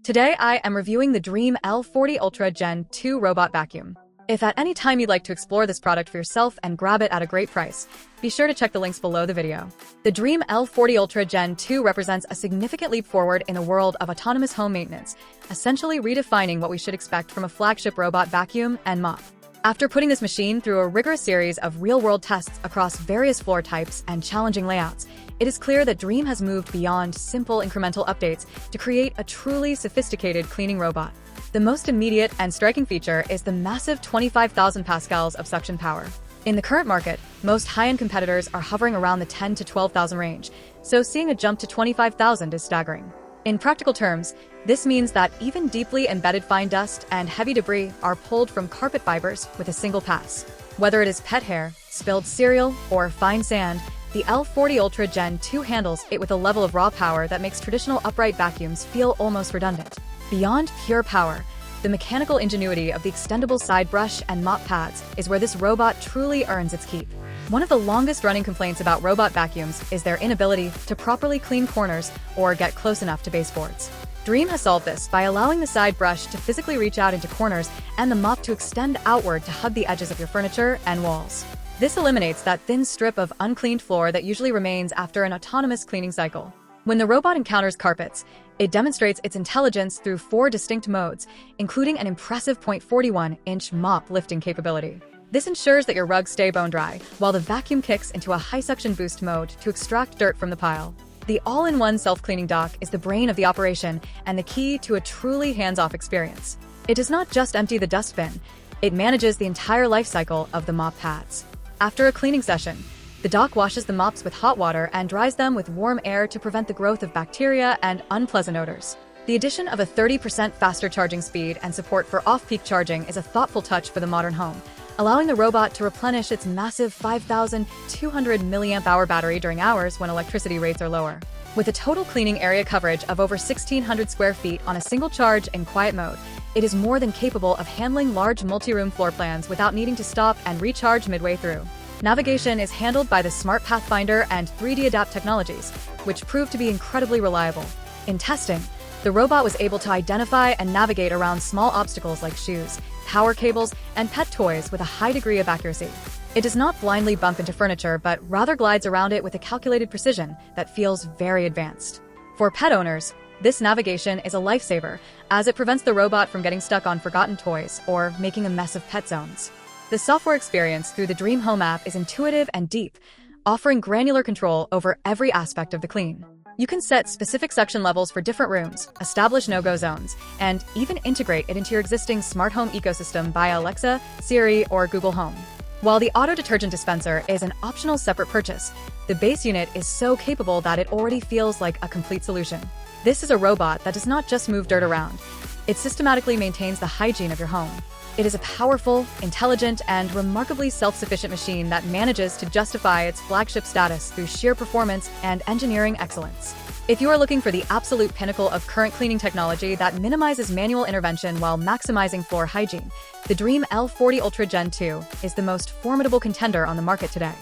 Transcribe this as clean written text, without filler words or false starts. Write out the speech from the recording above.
Today I am reviewing the Dreame L40 Ultra Gen 2 robot vacuum. If at any time you'd like to explore this product for yourself and grab it at a great price, be sure to check the links below the video. The Dreame L40 Ultra Gen 2 represents a significant leap forward in the world of autonomous home maintenance, essentially redefining what we should expect from a flagship robot vacuum and mop. After putting this machine through a rigorous series of real-world tests across various floor types and challenging layouts, it is clear that Dreame has moved beyond simple incremental updates to create a truly sophisticated cleaning robot. The most immediate and striking feature is the massive 25,000 pascals of suction power. In the current market, most high-end competitors are hovering around the 10 to 12,000 range, so seeing a jump to 25,000 is staggering. In practical terms, this means that even deeply embedded fine dust and heavy debris are pulled from carpet fibers with a single pass. Whether it is pet hair, spilled cereal, or fine sand, the L40 Ultra Gen 2 handles it with a level of raw power that makes traditional upright vacuums feel almost redundant. Beyond pure power, the mechanical ingenuity of the extendable side brush and mop pads is where this robot truly earns its keep. One of the longest-running complaints about robot vacuums is their inability to properly clean corners or get close enough to baseboards. Dreame has solved this by allowing the side brush to physically reach out into corners and the mop to extend outward to hug the edges of your furniture and walls. This eliminates that thin strip of uncleaned floor that usually remains after an autonomous cleaning cycle. When the robot encounters carpets, it demonstrates its intelligence through 4 distinct modes, including an impressive 0.41-inch mop lifting capability. This ensures that your rugs stay bone dry, while the vacuum kicks into a high-suction boost mode to extract dirt from the pile. The all-in-one self-cleaning dock is the brain of the operation and the key to a truly hands-off experience. It does not just empty the dustbin, it manages the entire life cycle of the mop pads. After a cleaning session, the dock washes the mops with hot water and dries them with warm air to prevent the growth of bacteria and unpleasant odors. The addition of a 30% faster charging speed and support for off-peak charging is a thoughtful touch for the modern home, allowing the robot to replenish its massive 5,200 mAh battery during hours when electricity rates are lower. With a total cleaning area coverage of over 1,600 square feet on a single charge in quiet mode, it is more than capable of handling large multi-room floor plans without needing to stop and recharge midway through. Navigation is handled by the Smart Pathfinder and 3D Adapt technologies, which proved to be incredibly reliable. In testing, the robot was able to identify and navigate around small obstacles like shoes, power cables, and pet toys with a high degree of accuracy. It does not blindly bump into furniture, but rather glides around it with a calculated precision that feels very advanced. For pet owners, this navigation is a lifesaver, as it prevents the robot from getting stuck on forgotten toys or making a mess of pet zones. The software experience through the DreameHome app is intuitive and deep, offering granular control over every aspect of the clean. You can set specific suction levels for different rooms, establish no-go zones, and even integrate it into your existing smart home ecosystem via Alexa, Siri, or Google Home. While the auto detergent dispenser is an optional separate purchase, the base unit is so capable that it already feels like a complete solution. This is a robot that does not just move dirt around. It systematically maintains the hygiene of your home. It is a powerful, intelligent, and remarkably self-sufficient machine that manages to justify its flagship status through sheer performance and engineering excellence. If you are looking for the absolute pinnacle of current cleaning technology that minimizes manual intervention while maximizing floor hygiene, the Dreame L40 Ultra Gen 2 is the most formidable contender on the market today.